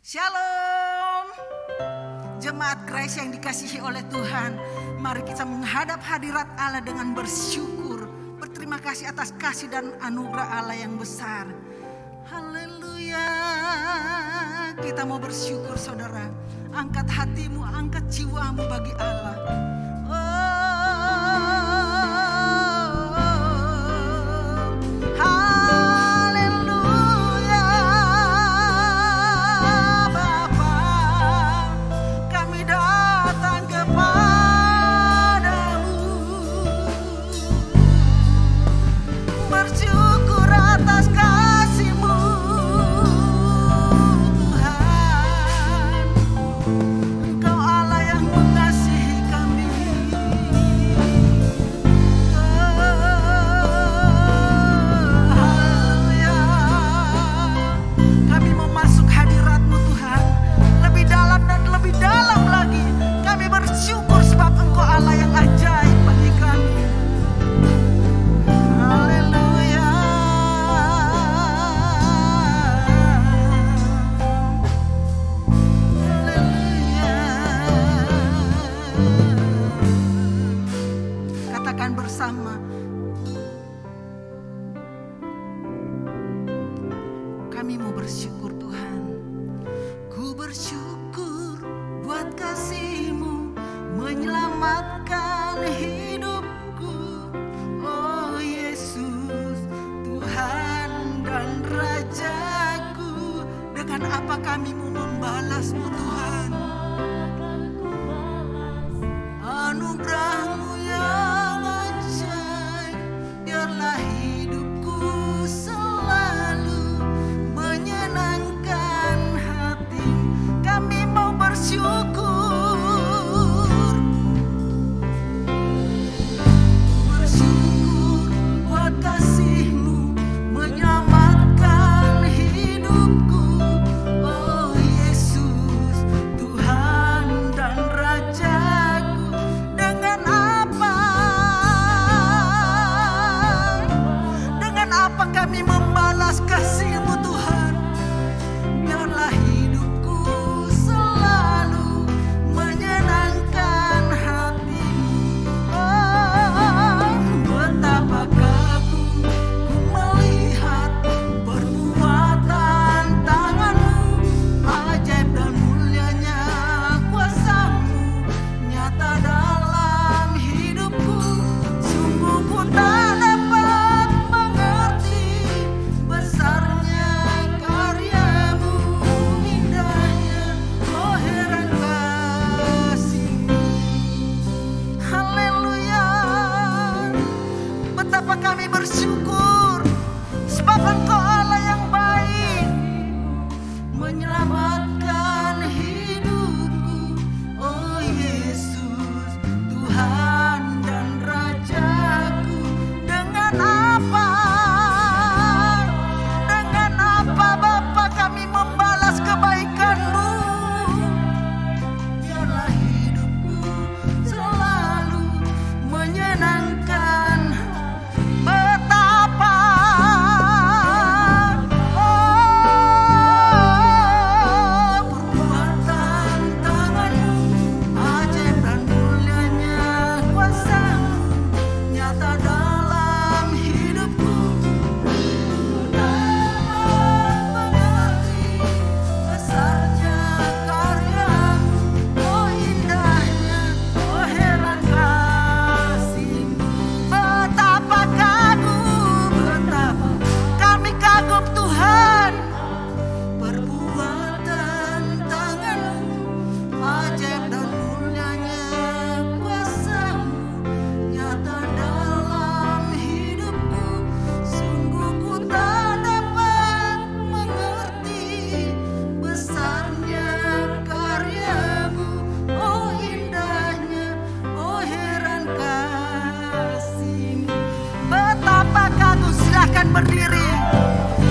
Shalom. Jemaat Grace yang dikasihi oleh Tuhan, mari kita menghadap hadirat Allah dengan bersyukur. Berterima kasih atas kasih dan anugerah Allah yang besar. Haleluya. Kita mau bersyukur saudara. Angkat hatimu, angkat jiwamu bagi Allah. Berdiri,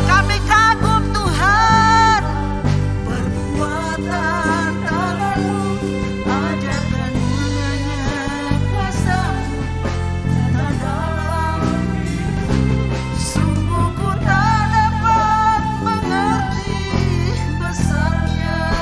kami kagum Tuhan, perbuatan tangan-Mu, ajaib dan mulianya kuasa-Mu, karena dalam sungguh ku tak dapat mengerti besarnya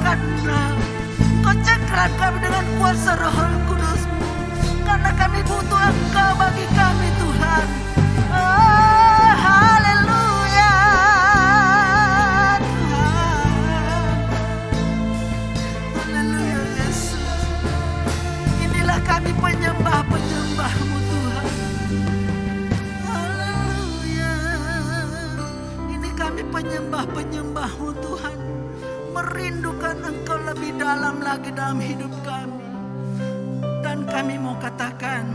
kuatkanlah, Engkau cengkram kami dengan kuasa Roh Kudus, karena kami butuh Engkau bagi kami Tuhan. Oh, haleluya Tuhan. Haleluya Yesus. Inilah kami penyembah-penyembah-Mu Tuhan. Haleluya. Ini kami penyembah-penyembah-Mu Tuhan, merindukan Engkau lebih dalam lagi dalam hidup kami. Dan kami mau katakan,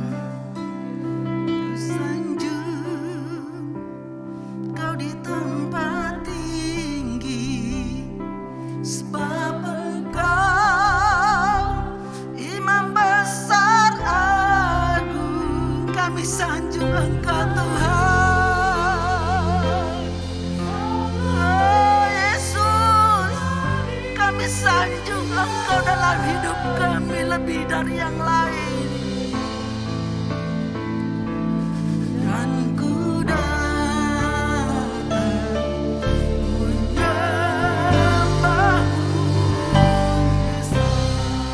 ku sanjung Kau di tempat tinggi, sebab Engkau Imam besar agung. Kami sanjung Engkau Tuhan. Oh Yesus, kami sanjung Engkau dalam hidup kami lebih dari yang lain. Dan ku datang menyembah-Mu.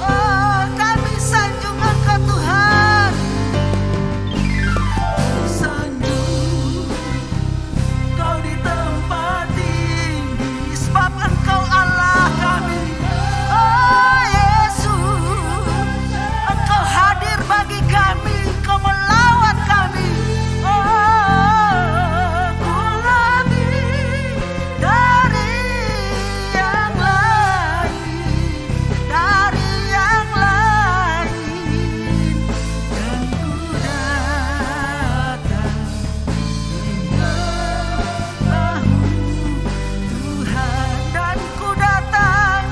Oh, kami sanjung Engkau Tuhan. Ku sanjung Kau di tempat tinggi, sebab Engkau Allah kami. Oh Yesus, Engkau hadir bagi kami, Engkau melawat kami. Oh, ku lebih dari yang lain, dari yang lain. Dan ku datang menyembah-Mu Tuhan, dan ku datang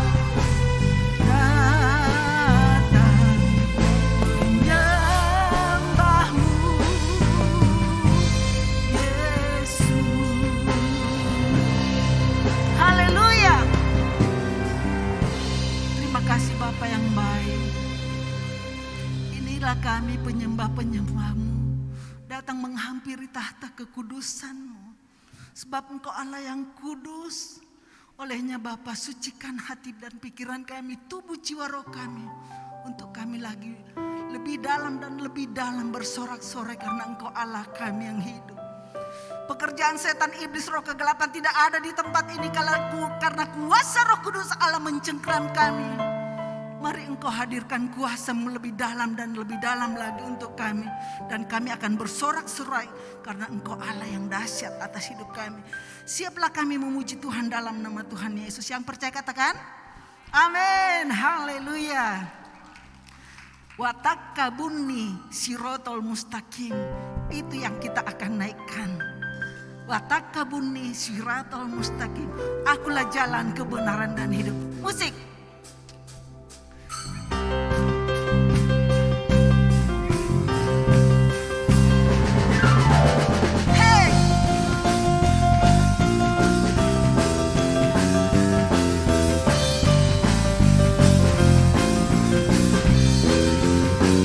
menyembah-Mu Yesus. Haleluya. Terima kasih Bapa yang baik. Inilah kami penyembah-penyembah-Mu, datang menghampiri tahta kekudusan-Mu. Sebab Engkau Allah yang kudus. Olehnya Bapa, sucikan hati dan pikiran kami, tubuh jiwa roh kami, untuk kami lagi lebih dalam dan lebih dalam bersorak-sorai, karena Engkau Allah kami yang hidup. Pekerjaan setan, iblis, roh kegelapan tidak ada di tempat ini karena kuasa Roh Kudus Allah mencengkram kami. Mari Engkau hadirkan kuasa-Mu lebih dalam dan lebih dalam lagi untuk kami. Dan kami akan bersorak-sorai karena Engkau Allah yang dahsyat atas hidup kami. Siaplah kami memuji Tuhan dalam nama Tuhan Yesus. Yang percaya katakan amin. Haleluya. Watakabuni sirotol mustaqim, itu yang kita akan naikkan. Watakabuni sirotol mustaqim, akulah jalan kebenaran dan hidup. Musik.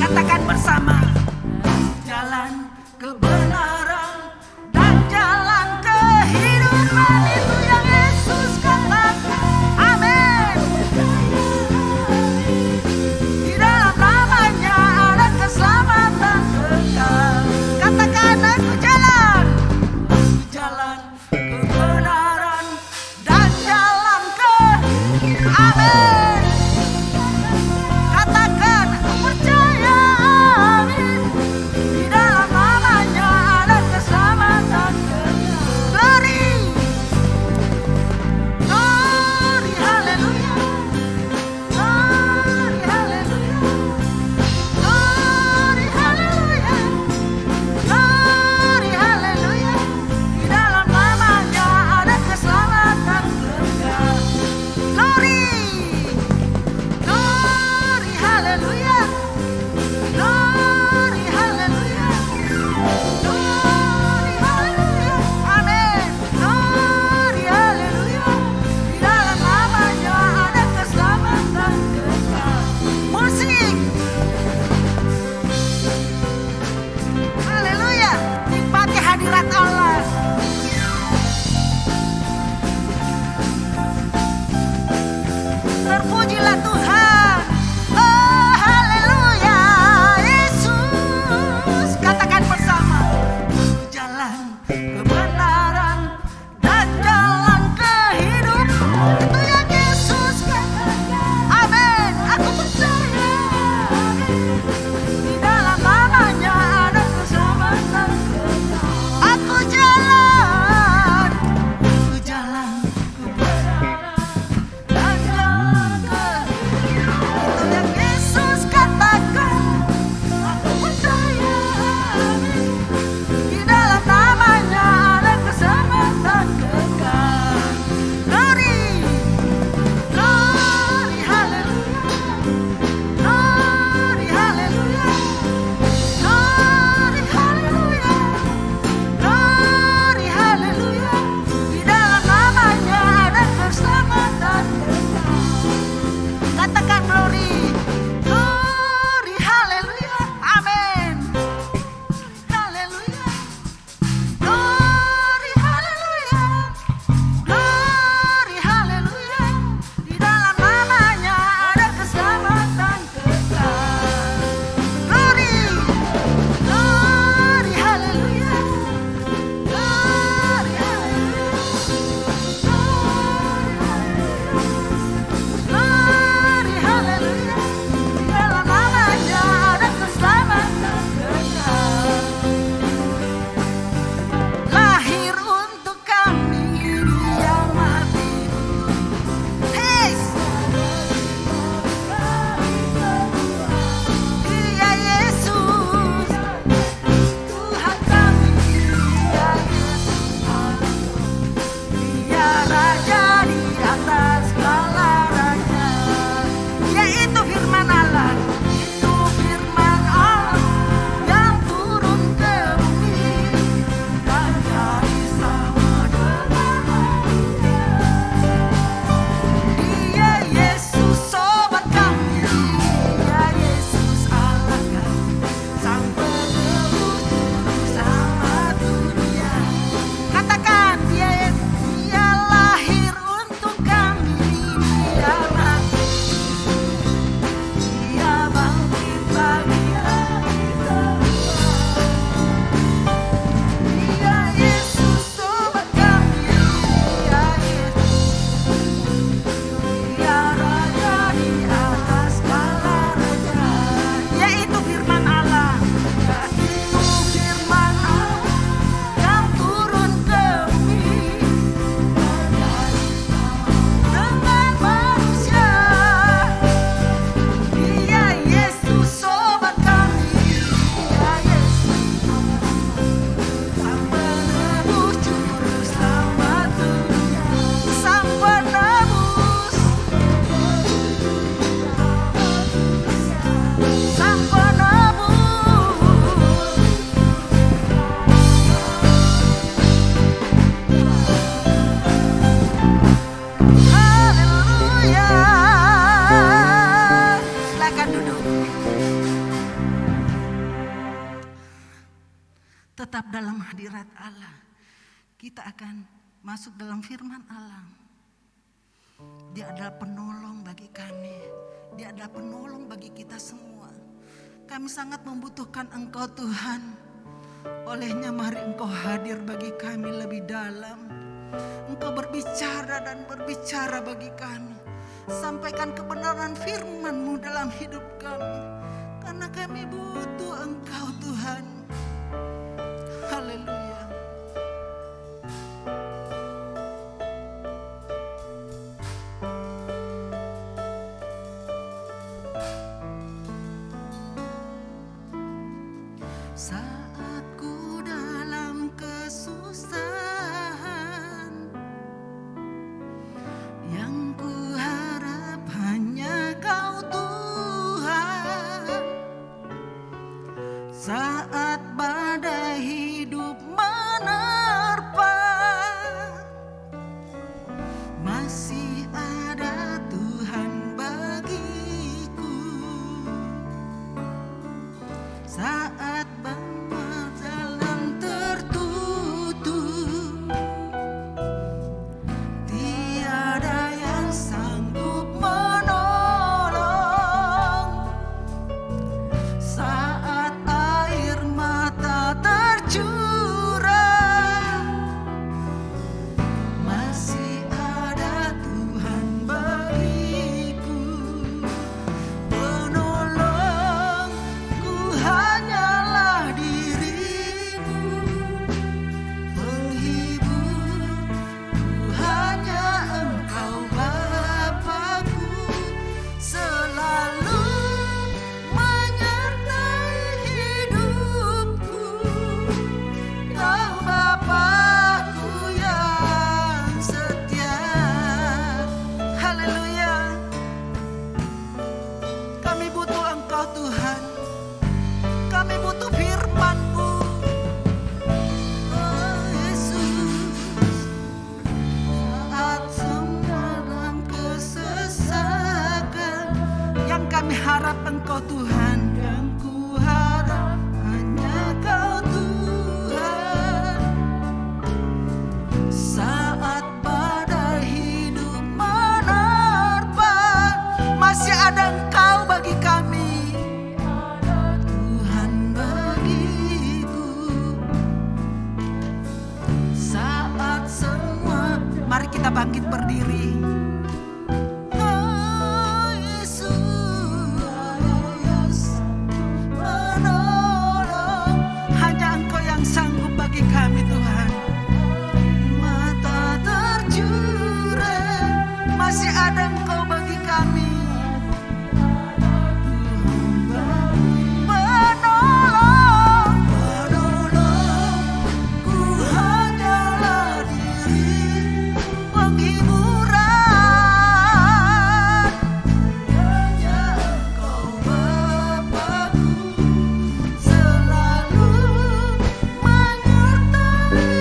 Katakan bersama, jalan kebenaran dan jalan kehidupan, itu yang Yesus katakan. Amin. Di dalam namanya ada keselamatan kekal. Katakan, aku jalan kebenaran dan jalan amin. Katakan, aku percaya, amin. Di dalam namanya ada keselamatan kekal. Glory, glory, haleluya. Glory, haleluya. Glory, haleluya. Glory, haleluya. Di dalam namanya ada keselamatan kekal. Glory. hadirat Allah, kita akan masuk dalam firman Allah. Dia adalah penolong bagi kami. Dia adalah penolong bagi kita semua. Kami sangat membutuhkan Engkau Tuhan. Olehnya mari Engkau hadir bagi kami lebih dalam. Engkau berbicara dan berbicara bagi kami. Sampaikan kebenaran firman-Mu dalam hidup kami. Karena kami butuh Engkau Tuhan. Haleluya. Saat ku dalam kesusahan, yang ku harap hanya Kau Tuhan. Saat badai hidup menerpa, masih ada Tuhan bagiku. Saat banyak jalan tertutup, tiada yang sanggup menolong. Saat air mata tercurah, masih ada Tuhan bagiku. Penolongku hanyalah diri-Mu, penghiburku hanya Engkau Bapa-Ku, selalu menyertai hidupku. Kau Bapa-Ku yang setia. Haleluya. Kami butuh Engkau Tuhan. Kami butuh firman-Mu. Oh Yesus. Saat dalam kesesakan, yang kami harap Engkau Tuhan. Yang ku harap hanya Kau Tuhan. Saat badai hidup menerpa, masih ada Engkau bagi kami. Tuhan bagiku. Saat semua, mari kita bangkit berdiri. Oh Yesus, penolong, hanya Engkau yang sanggup bagi kami Tuhan. Mata tercurah, masih ada Engkau bagi kami. Penolong, penolongku hanyalah diri, penghiburan hanya Engkau Bapa-Ku, selalu menyertai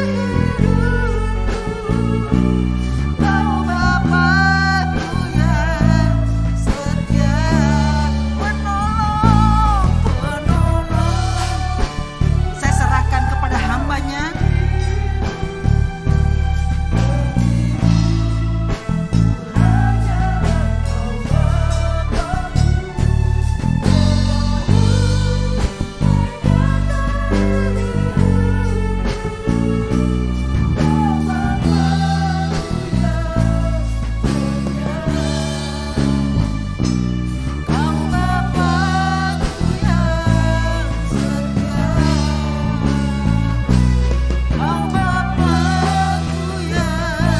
hidupku. Kau Bapa-Ku yang setia. Penolong, penolong, saya serahkan kepada hamba-Nya. Kau Bapa-Ku yang setia.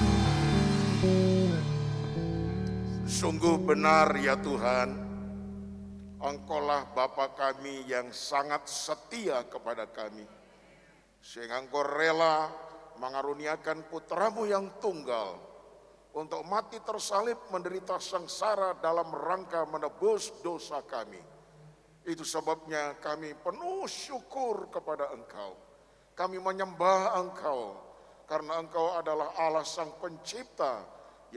Kau Bapa-Ku Sungguh benar ya Tuhan, Engkaulah Bapa kami yang sangat setia kepada kami. Sehingga Engkau rela mengaruniakan putra-Mu yang tunggal untuk mati tersalib menderita sengsara dalam rangka menebus dosa kami. Itu sebabnya kami penuh syukur kepada Engkau. Kami menyembah Engkau karena Engkau adalah Allah Sang Pencipta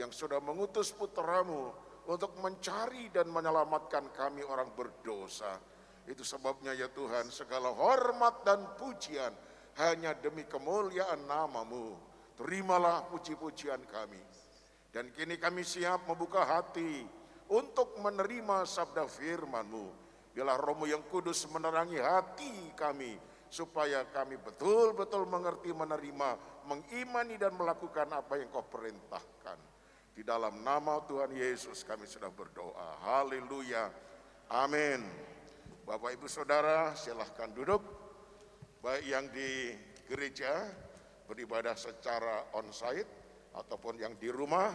yang sudah mengutus putramu untuk mencari dan menyelamatkan kami orang berdosa. Itu sebabnya ya Tuhan, segala hormat dan pujian hanya demi kemuliaan nama-Mu. Terimalah puji-pujian kami. Dan kini kami siap membuka hati untuk menerima sabda firman-Mu. Biarlah Roh-Mu yang kudus menerangi hati kami, supaya kami betul-betul mengerti, menerima, mengimani dan melakukan apa yang Kau perintahkan. Di dalam nama Tuhan Yesus kami sudah berdoa. Haleluya. Amin. Bapak Ibu Saudara silahkan duduk. Baik yang di gereja beribadah secara onsite ataupun yang di rumah,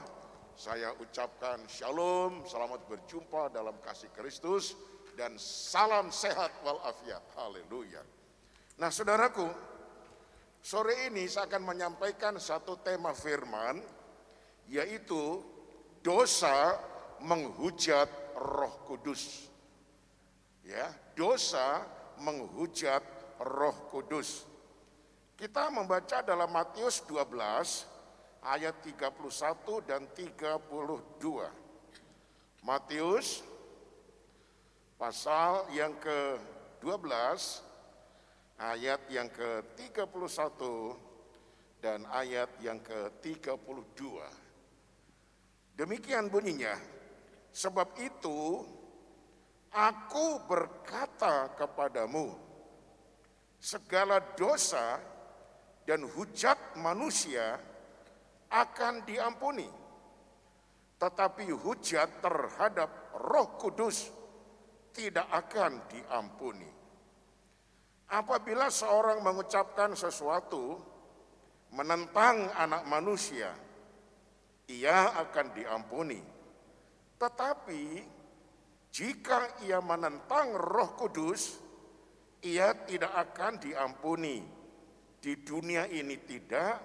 saya ucapkan shalom, selamat berjumpa dalam kasih Kristus, dan salam sehat walafiat. Haleluya. Nah saudaraku, sore ini saya akan menyampaikan satu tema firman, yaitu dosa menghujat Roh Kudus. Ya, dosa menghujat Roh Kudus. Kita membaca dalam Matius 12 ayat 31 dan 32. Matius pasal yang ke-12 ayat yang ke-31 dan ayat yang ke-32. Demikian bunyinya, sebab itu aku berkata kepadamu, segala dosa dan hujat manusia akan diampuni, tetapi hujat terhadap Roh Kudus tidak akan diampuni. Apabila seorang mengucapkan sesuatu menentang anak manusia, ia akan diampuni. Tetapi jika ia menentang Roh Kudus, ia tidak akan diampuni. Di dunia ini tidak,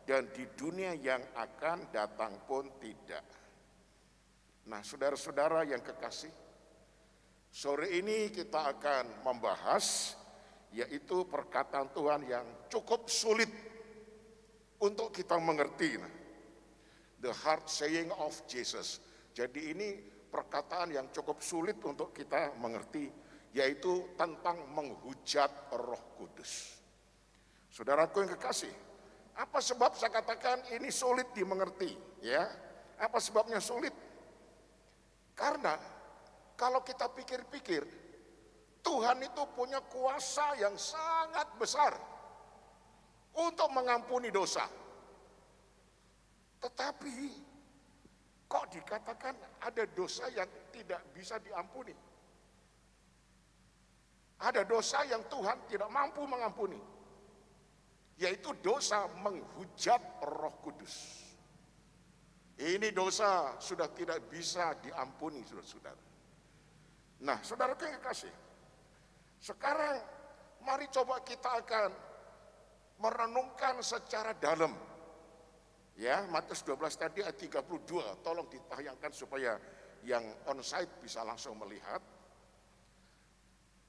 dan di dunia yang akan datang pun tidak. Nah, saudara-saudara yang kekasih, sore ini kita akan membahas, yaitu perkataan Tuhan yang cukup sulit untuk kita mengerti. The hard saying of Jesus. Jadi ini perkataan yang cukup sulit untuk kita mengerti, yaitu tentang menghujat Roh Kudus. Saudaraku yang kekasih, apa sebab saya katakan ini sulit dimengerti? Ya, apa sebabnya sulit? Karena kalau kita pikir-pikir, Tuhan itu punya kuasa yang sangat besar untuk mengampuni dosa. Tetapi kok dikatakan ada dosa yang tidak bisa diampuni? Ada dosa yang Tuhan tidak mampu mengampuni, yaitu dosa menghujat Roh Kudus. Ini dosa sudah tidak bisa diampuni, saudara-saudara. Nah, saudara yang kekasih, sekarang mari coba kita akan merenungkan secara dalam. Ya, Matius 12 tadi ayat 32, tolong ditayangkan supaya yang onsite bisa langsung melihat.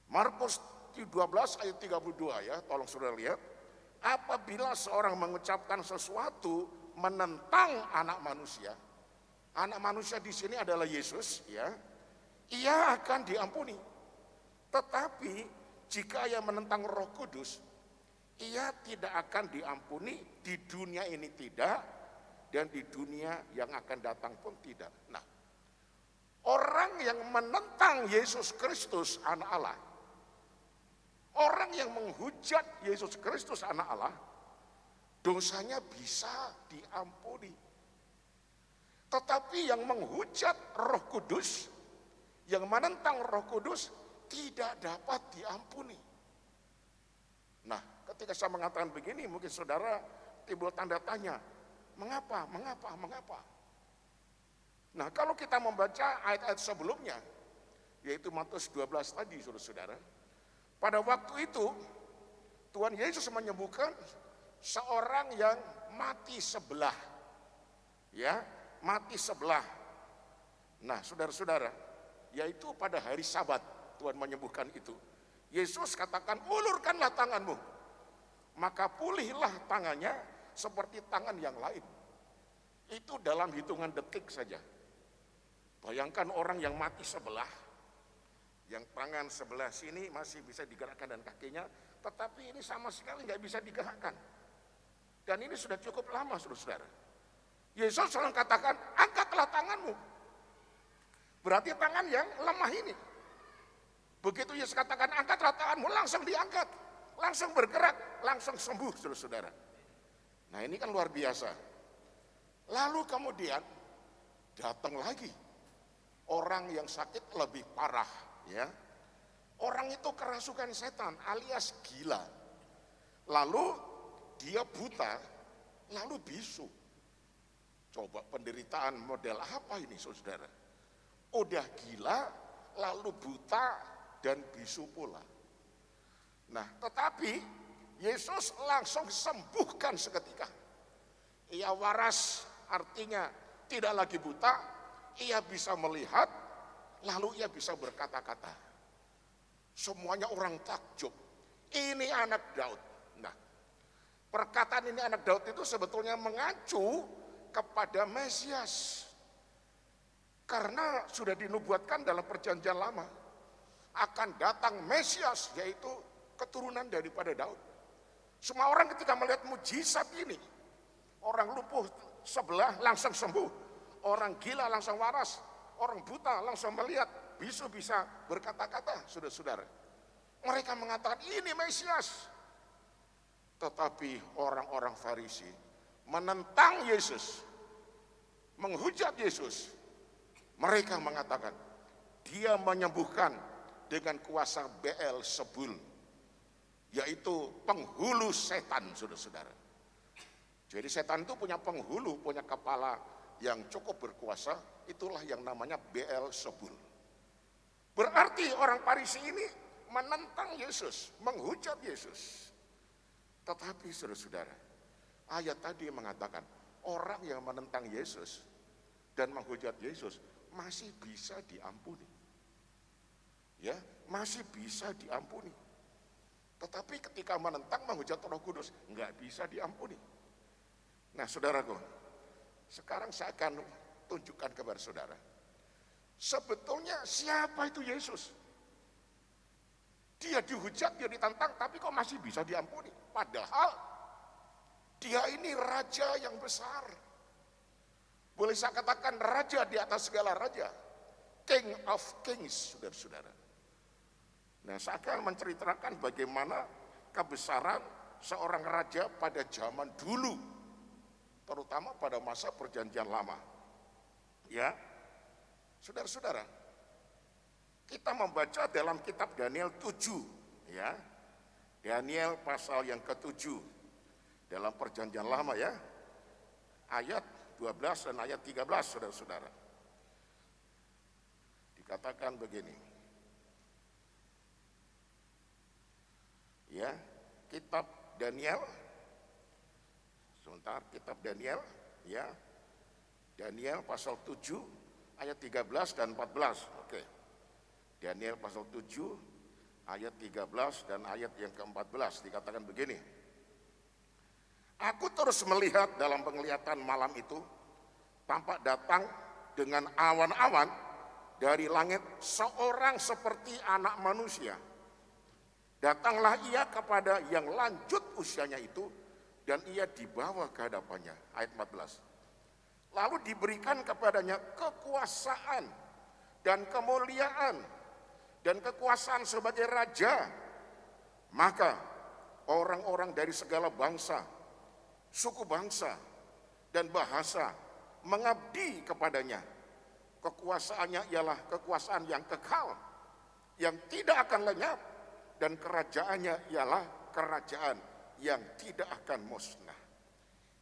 Markus 12 ayat 32 ya, tolong saudara lihat. Apabila seorang mengucapkan sesuatu menentang anak manusia di sini adalah Yesus, ya, ia akan diampuni. Tetapi jika ia menentang Roh Kudus, ia tidak akan diampuni, di dunia ini tidak, dan di dunia yang akan datang pun tidak. Nah, orang yang menentang Yesus Kristus anak Allah, orang yang menghujat Yesus Kristus anak Allah, dosanya bisa diampuni. Tetapi yang menghujat Roh Kudus, yang menentang Roh Kudus, tidak dapat diampuni. Nah, ketika saya mengatakan begini, mungkin saudara timbul tanda tanya, mengapa? Nah, kalau kita membaca ayat-ayat sebelumnya, yaitu Matius 12 tadi, saudara-saudara, pada waktu itu Tuhan Yesus menyembuhkan seorang yang mati sebelah. Ya, mati sebelah. Nah, saudara-saudara, yaitu pada hari Sabat Tuhan menyembuhkan itu. Yesus katakan, ulurkanlah tanganmu. Maka pulihlah tangannya seperti tangan yang lain. Itu dalam hitungan detik saja. Bayangkan orang yang mati sebelah, yang tangan sebelah sini masih bisa digerakkan dan kakinya, tetapi ini sama sekali nggak bisa digerakkan. Dan ini sudah cukup lama, saudara. Yesus selalu katakan, angkatlah tanganmu. Berarti tangan yang lemah ini. Begitu Yesus katakan, angkatlah tanganmu, langsung diangkat, langsung bergerak, langsung sembuh, saudara. Nah ini kan luar biasa. Lalu kemudian datang lagi orang yang sakit lebih parah, ya. Orang itu kerasukan setan alias gila. Lalu dia buta, lalu bisu. Coba penderitaan model apa ini, saudara? Udah gila, lalu buta dan bisu pula. Nah, tetapi Yesus langsung sembuhkan seketika. Ia waras, artinya tidak lagi buta, ia bisa melihat, lalu ia bisa berkata-kata. Semuanya orang takjub, ini anak Daud. Nah, perkataan ini anak Daud itu sebetulnya mengacu kepada Mesias. Karena sudah dinubuatkan dalam perjanjian lama, akan datang Mesias, yaitu keturunan daripada Daud. Semua orang ketika melihat mujizat ini, orang lumpuh sebelah langsung sembuh, orang gila langsung waras, orang buta langsung melihat, bisu bisa berkata-kata, saudara-saudara. Mereka mengatakan ini Mesias. Tetapi orang-orang Farisi menentang Yesus, menghujat Yesus. Mereka mengatakan dia menyembuhkan dengan kuasa Beelzebul, yaitu penghulu setan, saudara-saudara. Jadi setan itu punya penghulu, punya kepala yang cukup berkuasa, itulah yang namanya Beelzebul. Berarti orang Farisi ini menentang Yesus, menghujat Yesus. Tetapi saudara-saudara, ayat tadi mengatakan orang yang menentang Yesus dan menghujat Yesus masih bisa diampuni. Ya, masih bisa diampuni. Tetapi ketika menentang, menghujat Roh Kudus, nggak bisa diampuni. Nah, saudaraku, sekarang saya akan tunjukkan kepada saudara. Sebetulnya siapa itu Yesus? Dia dihujat, dia ditantang, tapi kok masih bisa diampuni? Padahal dia ini raja yang besar. Boleh saya katakan raja di atas segala raja. King of Kings, saudara-saudara. Nah, saya akan menceritakan bagaimana kebesaran seorang raja pada zaman dulu, terutama pada masa perjanjian lama. Ya, saudara-saudara, kita membaca dalam kitab Daniel 7, ya. Daniel pasal yang ke-7 dalam perjanjian lama, ya. Ayat 12 dan ayat 13, saudara-saudara. Dikatakan begini. Ya, kitab Daniel. Sebentar, kitab Daniel, ya. Daniel pasal 7 ayat 13 dan 14. Oke. Daniel pasal 7 ayat 13 dan ayat yang ke-14 dikatakan begini. Aku terus melihat dalam penglihatan malam itu, tampak datang dengan awan-awan dari langit seorang seperti anak manusia. Datanglah ia kepada yang lanjut usianya itu, dan ia dibawa ke hadapannya. Ayat 14. Lalu diberikan kepadanya kekuasaan dan kemuliaan dan kekuasaan sebagai raja. Maka orang-orang dari segala bangsa, suku bangsa, dan bahasa mengabdi kepadanya. Kekuasaannya ialah kekuasaan yang kekal, yang tidak akan lenyap, dan kerajaannya ialah kerajaan yang tidak akan musnah.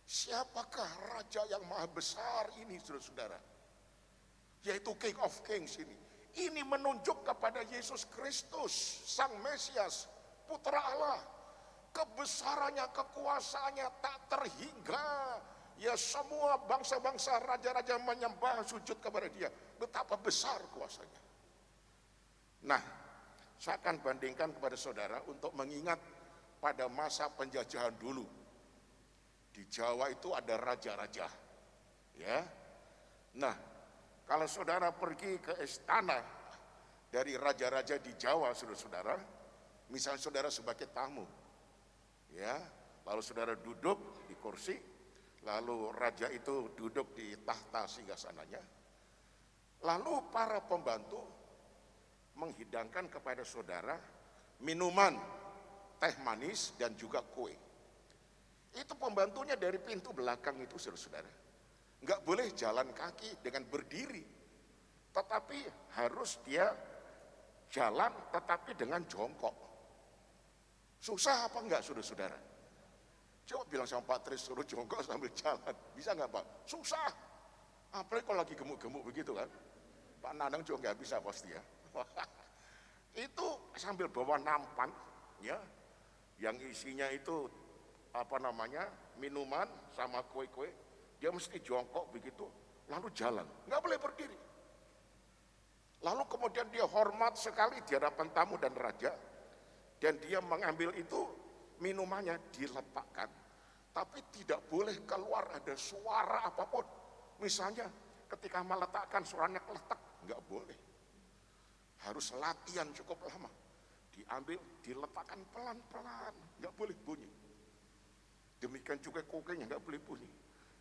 Siapakah raja yang maha besar ini, saudara-saudara? Yaitu King of Kings ini. Ini menunjuk kepada Yesus Kristus, Sang Mesias, Putra Allah. Kebesarannya, kekuasaannya tak terhingga. Ya, semua bangsa-bangsa, raja-raja menyembah sujud kepada dia. Betapa besar kuasanya. Nah, saya akan bandingkan kepada saudara untuk mengingat pada masa penjajahan dulu. Di Jawa itu ada raja-raja. Ya. Nah, kalau saudara pergi ke istana dari raja-raja di Jawa, saudara-saudara, misalnya saudara sebagai tamu, ya, lalu saudara duduk di kursi, lalu raja itu duduk di tahta singgasananya, lalu para pembantu menghidangkan kepada saudara minuman, teh manis dan juga kue. Itu pembantunya dari pintu belakang itu, saudara-saudara. Nggak boleh jalan kaki dengan berdiri, tetapi harus dia jalan tetapi dengan jongkok. Susah apa enggak, saudara-saudara? Coba bilang sama Pak Tris suruh jongkok sambil jalan, bisa nggak Pak? Susah. Apalagi kalau lagi gemuk-gemuk begitu kan. Pak Nanang juga nggak bisa pasti ya. Itu sambil bawa nampan, ya, yang isinya itu minuman sama kue-kue. Dia mesti jongkok begitu, lalu jalan, nggak boleh berdiri. Lalu kemudian dia hormat sekali di hadapan tamu dan raja, dan dia mengambil itu minumannya diletakkan, tapi tidak boleh keluar ada suara apapun. Misalnya ketika meletakkan suaranya keletak, nggak boleh. Harus latihan cukup lama. Diambil, diletakkan pelan-pelan, nggak boleh bunyi. Demikian juga kokenya nggak boleh bunyi.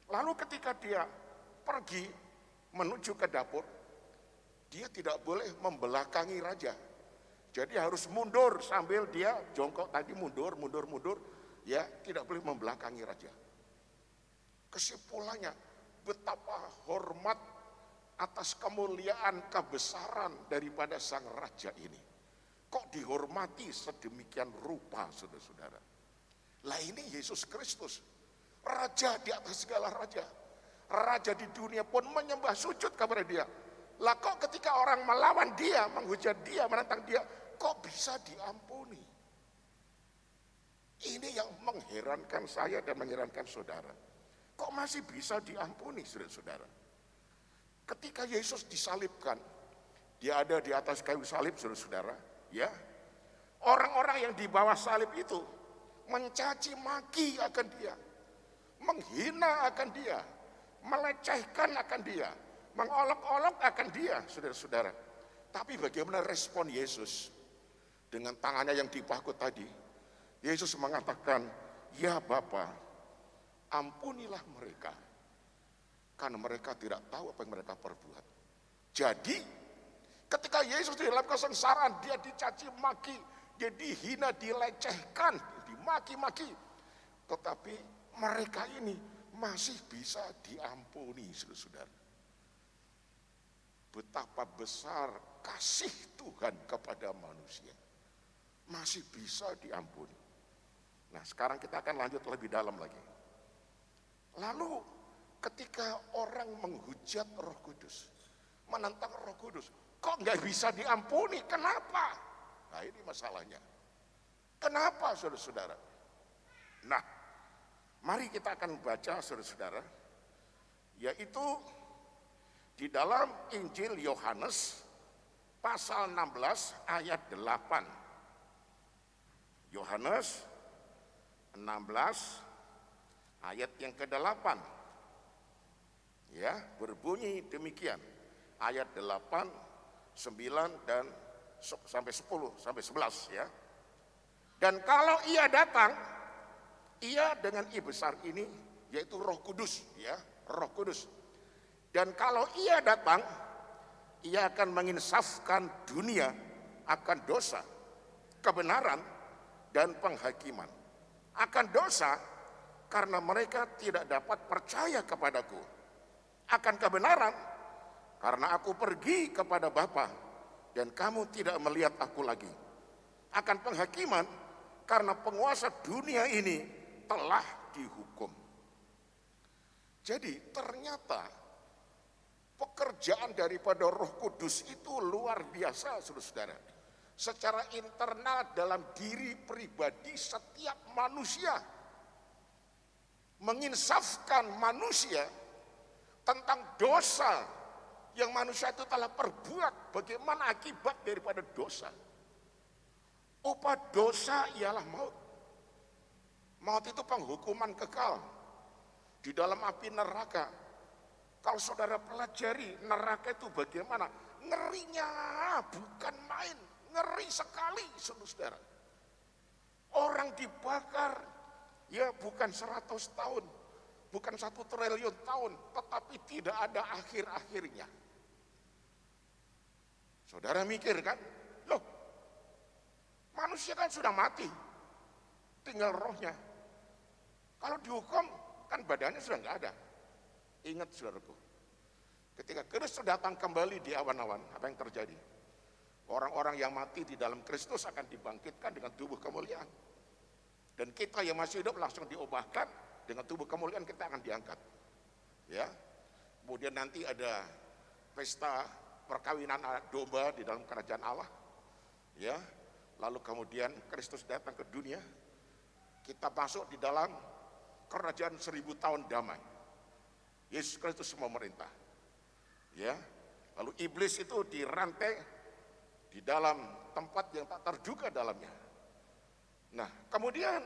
Lalu ketika dia pergi menuju ke dapur, dia tidak boleh membelakangi raja. Jadi harus mundur sambil dia jongkok tadi, mundur, ya, tidak boleh membelakangi raja. Kesimpulannya, betapa hormat atas kemuliaan kebesaran daripada sang raja ini. Kok dihormati sedemikian rupa, saudara-saudara? Lah ini Yesus Kristus. Raja di atas segala raja. Raja di dunia pun menyembah sujud kepada dia. Lah kok ketika orang melawan dia, menghujat dia, menentang dia, kok bisa diampuni? Ini yang mengherankan saya dan mengherankan saudara. Kok masih bisa diampuni, saudara-saudara? Ketika Yesus disalibkan, dia ada di atas kayu salib, saudara-saudara, ya. Orang-orang yang di bawah salib itu mencaci maki akan dia, menghina akan dia, melecehkan akan dia, mengolok-olok akan dia, saudara-saudara. Tapi bagaimana respon Yesus? Dengan tangannya yang dipakut tadi, Yesus mengatakan, ya Bapa, ampunilah mereka, karena mereka tidak tahu apa yang mereka perbuat. Jadi, ketika Yesus di dalam kesengsaraan, dia dicaci maki, dia dihina, dilecehkan, dimaki-maki. Tetapi mereka ini masih bisa diampuni, saudara-saudara. Betapa besar kasih Tuhan kepada manusia. Masih bisa diampuni. Nah, sekarang kita akan lanjut lebih dalam lagi. Lalu ketika orang menghujat Roh Kudus, menentang Roh Kudus, kok nggak bisa diampuni? Kenapa? Nah, ini masalahnya. Kenapa, saudara-saudara? Nah, mari kita akan baca, saudara-saudara, yaitu di dalam Injil Yohanes pasal 16 ayat 8. Yohanes 16 ayat yang ke-8. Ya, berbunyi demikian. Ayat 8, 9 dan sampai 10 sampai 11 ya. Dan kalau ia datang, ia dengan I besar ini, yaitu Roh Kudus, ya, Roh Kudus. Dan kalau ia datang, ia akan menginsafkan dunia akan dosa, kebenaran, dan penghakiman. Akan dosa, karena mereka tidak dapat percaya kepadaku. Akan kebenaran, karena aku pergi kepada Bapa, dan kamu tidak melihat aku lagi. Akan penghakiman, karena penguasa dunia ini telah dihukum. Jadi ternyata pekerjaan daripada Roh Kudus itu luar biasa, saudara-saudara. Secara internal dalam diri pribadi setiap manusia, menginsafkan manusia tentang dosa yang manusia itu telah perbuat. Bagaimana akibat daripada dosa? Upah dosa ialah maut. Maut itu penghukuman kekal di dalam api neraka. Kalau saudara pelajari neraka itu bagaimana, ngerinya bukan main, ngeri sekali saudara. Orang dibakar, ya bukan 100 tahun, bukan 1 triliun tahun, tetapi tidak ada akhir-akhirnya. Saudara mikir kan, loh manusia kan sudah mati, tinggal rohnya. Kalau dihukum kan badannya sudah nggak ada. Ingat saudaraku, ketika Kristus datang kembali di awan-awan, apa yang terjadi? Orang-orang yang mati di dalam Kristus akan dibangkitkan dengan tubuh kemuliaan. Dan kita yang masih hidup langsung diubahkan dengan tubuh kemuliaan, kita akan diangkat. Ya. Kemudian nanti ada pesta perkawinan anak domba di dalam kerajaan Allah. Ya. Lalu kemudian Kristus datang ke dunia. Kita masuk di dalam kerajaan 1000 tahun damai. Yesus Kristus memerintah. Ya. Lalu iblis itu dirantai di dalam tempat yang tak terduga dalamnya. Nah, kemudian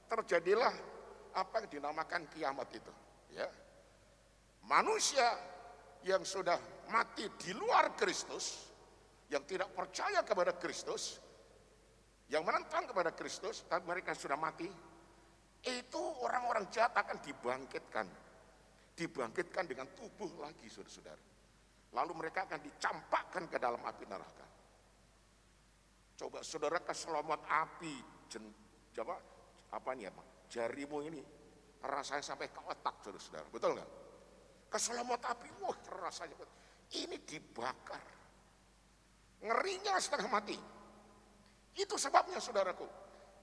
terjadilah apa yang dinamakan kiamat itu, ya. Manusia yang sudah mati di luar Kristus, yang tidak percaya kepada Kristus, yang menentang kepada Kristus, dan mereka sudah mati, itu orang-orang jahat akan dibangkitkan dengan tubuh lagi, saudara-saudara. Lalu mereka akan dicampakkan ke dalam api neraka. Coba saudara keselomot api, jarimu ini rasanya sampai ke otak, saudara-saudara, betul nggak? Keselomot api, wah rasanya ini dibakar, ngerinya setengah mati. Itu sebabnya saudaraku,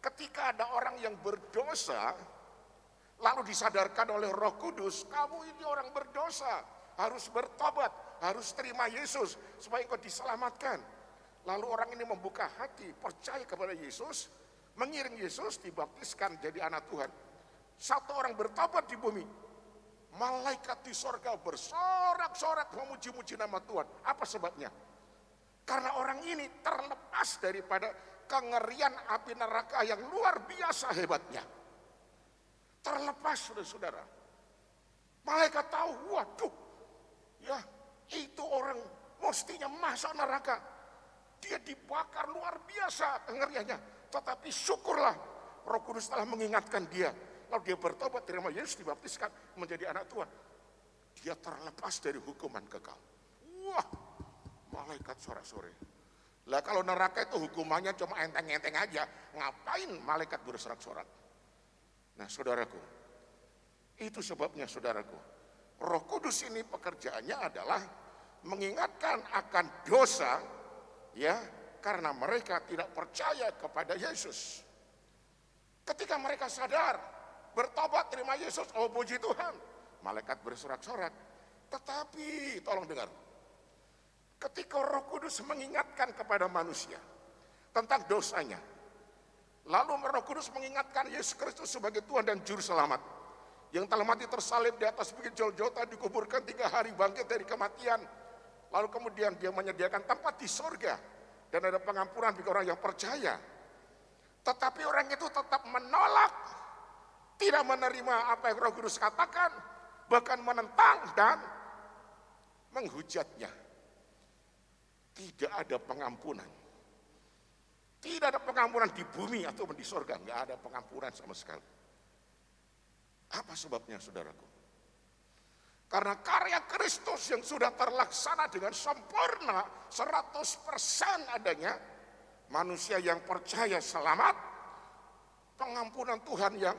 ketika ada orang yang berdosa, lalu disadarkan oleh Roh Kudus, kamu ini orang berdosa, harus bertobat, harus terima Yesus supaya engkau diselamatkan. Lalu orang ini membuka hati, percaya kepada Yesus, mengiring Yesus, dibaptiskan jadi anak Tuhan. Satu orang bertobat di bumi, malaikat di sorga bersorak-sorak memuji-muji nama Tuhan. Apa sebabnya? Karena orang ini terlepas daripada kengerian api neraka yang luar biasa hebatnya. Terlepas, saudara-saudara. Malaikat tahu, waduh, ya itu orang mestinya masuk neraka. Dia dibakar luar biasa kengeriannya. Tetapi syukurlah Roh Kudus telah mengingatkan dia. Lalu dia bertobat, terima Yesus, dibaptiskan menjadi anak Tuhan. Dia terlepas dari hukuman kekal. Wah, malaikat sorak-sorai. Lah kalau neraka itu hukumannya cuma enteng-enteng aja, ngapain malaikat bersorak-sorak? Nah saudaraku, itu sebabnya saudaraku, Roh Kudus ini pekerjaannya adalah mengingatkan akan dosa, ya, karena mereka tidak percaya kepada Yesus. Ketika mereka sadar, bertobat, terima Yesus, oh puji Tuhan, malaikat bersorak-sorak. Tetapi tolong dengar, ketika Roh Kudus mengingatkan kepada manusia tentang dosanya, lalu Roh Kudus mengingatkan Yesus Kristus sebagai Tuhan dan Juru Selamat, yang telah mati tersalib di atas bukit Golgota, dikuburkan 3 hari, bangkit dari kematian. Lalu kemudian dia menyediakan tempat di sorga dan ada pengampunan bagi orang yang percaya. Tetapi orang itu tetap menolak, tidak menerima apa yang Roh Kudus katakan, bahkan menentang dan menghujatnya. Tidak ada pengampunan. Tidak ada pengampunan di bumi atau di sorga, nggak ada pengampunan sama sekali. Apa sebabnya, saudaraku? Karena karya Kristus yang sudah terlaksana dengan sempurna 100% adanya, manusia yang percaya selamat, pengampunan Tuhan yang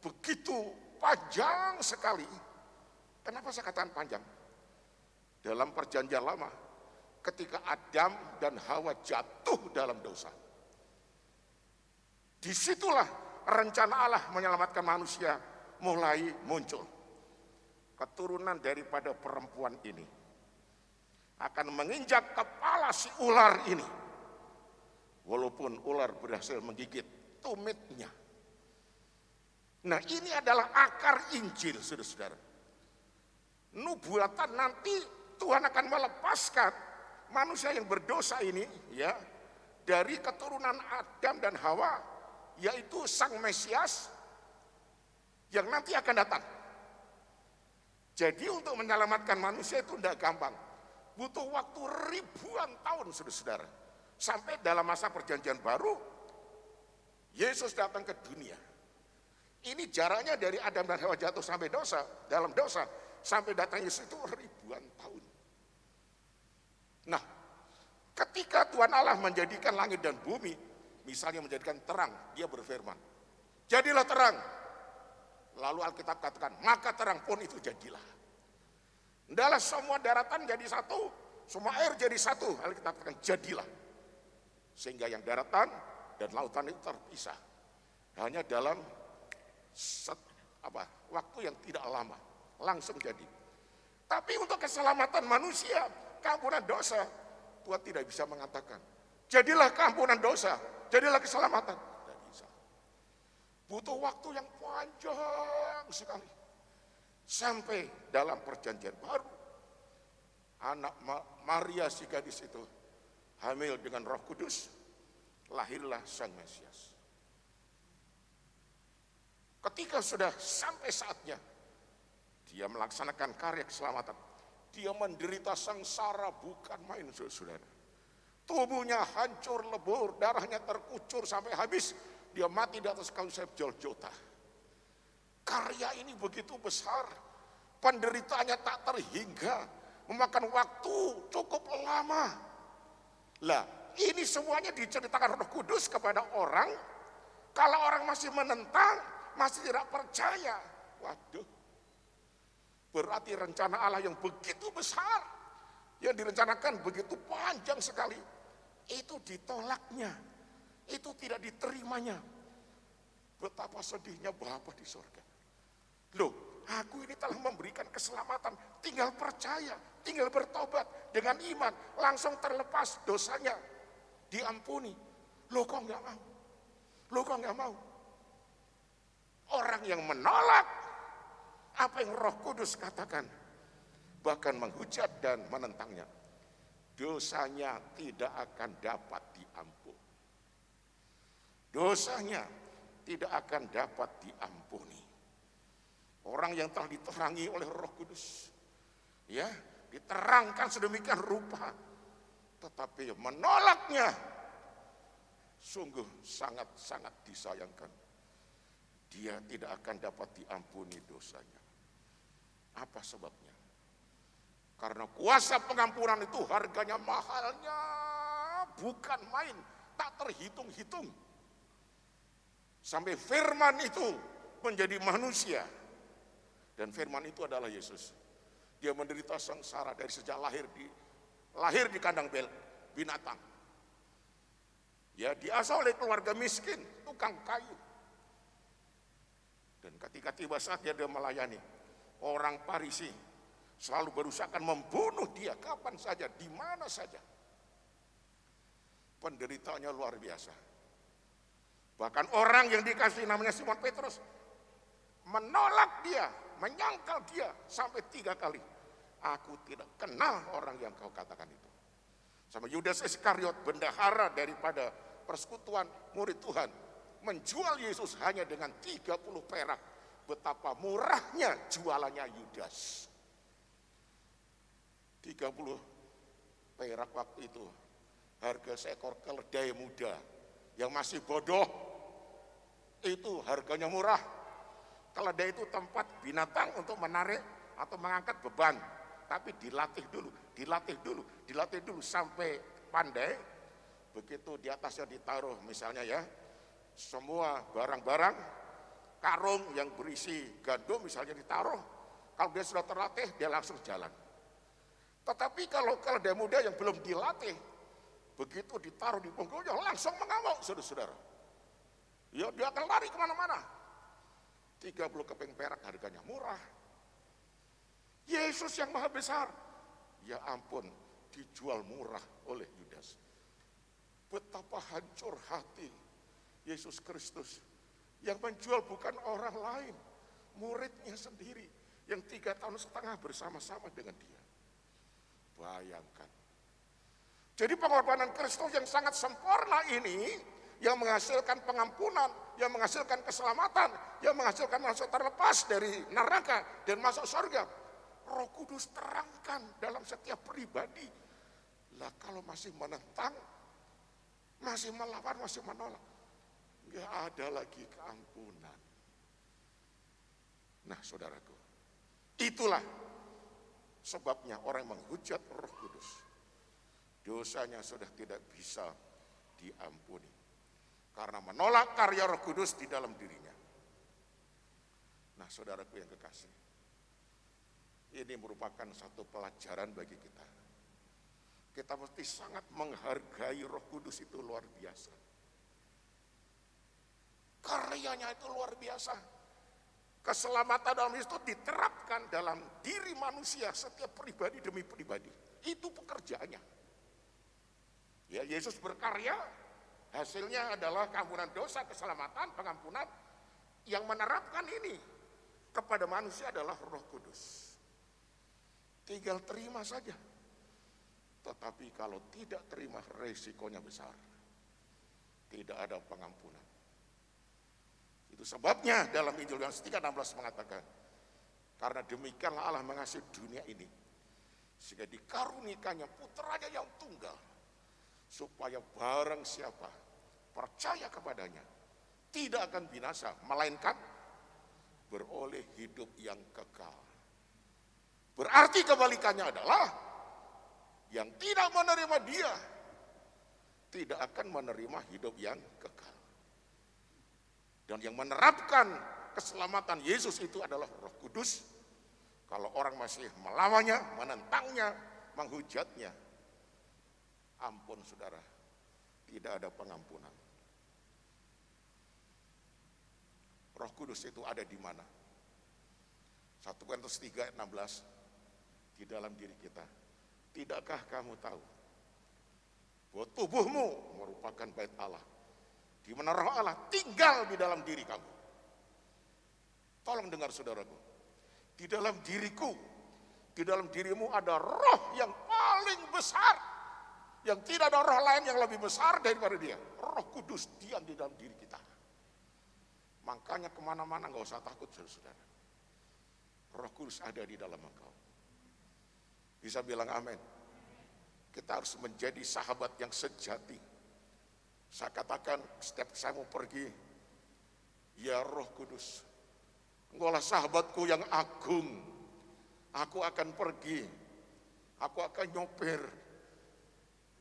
begitu panjang sekali. Kenapa saya katakan panjang? Dalam perjanjian lama, ketika Adam dan Hawa jatuh dalam dosa, disitulah rencana Allah menyelamatkan manusia mulai muncul. Keturunan daripada perempuan ini akan menginjak kepala si ular ini, walaupun ular berhasil menggigit tumitnya. Nah, ini adalah akar Injil, saudara-saudara. Nubuatan nanti Tuhan akan melepaskan manusia yang berdosa ini, ya, dari keturunan Adam dan Hawa, yaitu Sang Mesias yang nanti akan datang. Jadi untuk menyelamatkan manusia itu tidak gampang. Butuh waktu ribuan tahun, saudara-saudara. Sampai dalam masa perjanjian baru, Yesus datang ke dunia. Ini jaraknya dari Adam dan Hawa jatuh sampai dosa, dalam dosa, sampai datang Yesus itu ribuan tahun. Nah, ketika Tuhan Allah menjadikan langit dan bumi, misalnya menjadikan terang, dia berfirman, jadilah terang. Lalu Alkitab katakan, maka terang pun itu jadilah. Hendaklah semua daratan jadi satu, semua air jadi satu. Alkitab katakan, jadilah. Sehingga yang daratan dan lautan itu terpisah. Hanya dalam waktu yang tidak lama, langsung jadi. Tapi untuk keselamatan manusia, keampunan dosa, Tuhan tidak bisa mengatakan, jadilah keampunan dosa, jadilah keselamatan. Tidak bisa. Butuh waktu yang panjang sekali. Sampai dalam perjanjian baru, anak Maria si gadis itu hamil dengan Roh Kudus, lahirlah Sang Mesias. Ketika sudah sampai saatnya, dia melaksanakan karya keselamatan. Dia menderita sengsara bukan main, saudara. Tubuhnya hancur lebur, darahnya terkucur sampai habis. Dia mati di atas kayu salib Golgota. Karya ini begitu besar, penderitaannya tak terhingga, memakan waktu cukup lama. Lah, ini semuanya diceritakan Roh Kudus kepada orang. Kalau orang masih menentang, masih tidak percaya, waduh, berarti rencana Allah yang begitu besar, yang direncanakan begitu panjang sekali, itu ditolaknya, itu tidak diterimanya. Betapa sedihnya Bapa di surga. Loh, aku ini telah memberikan keselamatan, tinggal percaya, tinggal bertobat dengan iman, langsung terlepas dosanya, diampuni. Loh kok nggak mau? Loh kok nggak mau? Orang yang menolak apa yang Roh Kudus katakan, bahkan menghujat dan menentangnya, dosanya tidak akan dapat diampuni. Dosanya tidak akan dapat diampuni. Orang yang telah diterangi oleh Roh Kudus, ya, diterangkan sedemikian rupa, tetapi menolaknya sungguh sangat-sangat disayangkan. Dia tidak akan dapat diampuni dosanya. Apa sebabnya? Karena kuasa pengampunan itu harganya mahalnya bukan main, tak terhitung-hitung. Sampai firman itu menjadi manusia. Dan firman itu adalah Yesus. Dia menderita sengsara dari sejak lahir di kandang binatang. Ya, diasuh oleh keluarga miskin, tukang kayu. Dan ketika tiba saatnya dia melayani, orang Farisi selalu berusaha membunuh dia kapan saja, di mana saja. Penderitaannya luar biasa. Bahkan orang yang dikasih namanya Simon Petrus menolak dia, menyangkal dia sampai 3 kali. Aku tidak kenal orang yang kau katakan itu. Sama Yudas Iskariot, bendahara daripada persekutuan murid Tuhan, menjual Yesus hanya dengan 30 perak. Betapa murahnya jualannya Yudas. 30 perak waktu itu harga seekor keledai muda yang masih bodoh, itu harganya murah. Keledai itu tempat binatang untuk menarik atau mengangkat beban, tapi dilatih dulu sampai pandai. Begitu di atasnya ditaruh misalnya ya, semua barang-barang, karung yang berisi gandum misalnya ditaruh. Kalau dia sudah terlatih, dia langsung jalan. Tetapi kalau keledai muda yang belum dilatih, begitu ditaruh di punggungnya langsung mengamuk, saudara-saudara. Ya, dia akan lari kemana-mana. 30 keping perak harganya murah. Yesus yang maha besar, ya ampun, dijual murah oleh Yudas. Betapa hancur hati Yesus Kristus yang menjual bukan orang lain, muridnya sendiri yang 3,5 tahun bersama-sama dengan dia. Bayangkan. Jadi pengorbanan Kristus yang sangat sempurna ini, yang menghasilkan pengampunan, yang menghasilkan keselamatan, yang menghasilkan masuk terlepas dari neraka dan masuk surga, Roh Kudus terangkan dalam setiap pribadi. Lah kalau masih menentang, masih melawan, masih menolak, nggak ada lagi keampunan. Nah saudaraku, itulah sebabnya orang menghujat Roh Kudus. Dosanya sudah tidak bisa diampuni karena menolak karya Roh Kudus di dalam dirinya. Nah saudaraku yang kekasih, ini merupakan satu pelajaran bagi kita. Kita mesti sangat menghargai Roh Kudus, itu luar biasa. Karyanya itu luar biasa. Keselamatan dalam Yesus diterapkan dalam diri manusia, setiap pribadi demi pribadi. Itu pekerjaannya. Ya, Yesus berkarya, hasilnya adalah keampunan dosa, keselamatan, pengampunan. Yang menerapkan ini kepada manusia adalah Roh Kudus. Tinggal terima saja. Tetapi kalau tidak terima, resikonya besar. Tidak ada pengampunan. Itu sebabnya dalam Injil Yohanes 3:16 mengatakan, karena demikianlah Allah mengasihi dunia ini, sehingga dikarunikannya putranya yang tunggal, supaya barang siapa percaya kepadanya tidak akan binasa, melainkan beroleh hidup yang kekal. Berarti kebalikannya adalah yang tidak menerima dia tidak akan menerima hidup yang kekal. Dan yang menerapkan keselamatan Yesus itu adalah Roh Kudus. Kalau orang masih melawannya, menentangnya, menghujatnya, ampun saudara, tidak ada pengampunan. Roh Kudus itu ada di mana? 1 Korintus 3:16, di dalam diri kita. Tidakkah kamu tahu bahwa tubuhmu merupakan bait Allah, di mana Roh Allah tinggal di dalam diri kamu? Tolong dengar saudaraku, di dalam diriku, di dalam dirimu ada Roh yang paling besar, yang tidak ada roh lain yang lebih besar daripada dia. Roh Kudus diam di dalam diri kita. Makanya kemana-mana nggak usah takut saudara. Roh Kudus ada di dalam engkau. Bisa bilang amin. Kita harus menjadi sahabat yang sejati. Saya katakan setiap saya mau pergi, ya Roh Kudus, engkaulah sahabatku yang agung. Aku akan pergi, aku akan nyopir.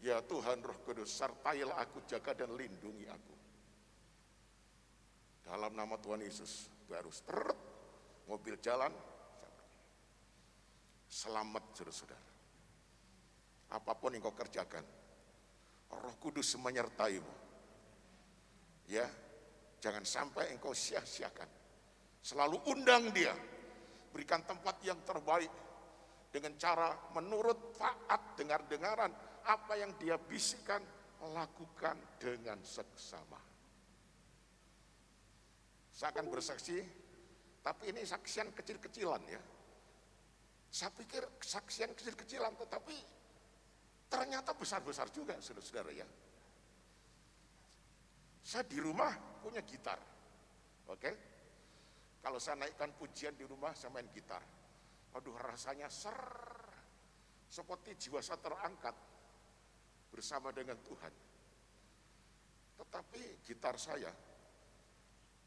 Ya Tuhan Roh Kudus, sertailah aku, jaga dan lindungi aku. Dalam nama Tuhan Yesus, baru seret, mobil jalan, selamat saudara-saudara. Apapun yang kau kerjakan, Roh Kudus menyertaimu. Ya, jangan sampai engkau sia-siakan. Selalu undang dia, berikan tempat yang terbaik dengan cara menurut taat, dengar-dengaran apa yang dia bisikan, lakukan dengan seksama. Saya akan bersaksi, tapi ini saksian kecil-kecilan ya. Saya pikir saksian kecil-kecilan, tetapi ternyata besar-besar juga saudara-saudara ya. Saya di rumah punya gitar, oke? Kalau saya naikkan pujian di rumah, saya main gitar. Aduh rasanya seperti jiwa saya terangkat bersama dengan Tuhan. Tetapi gitar saya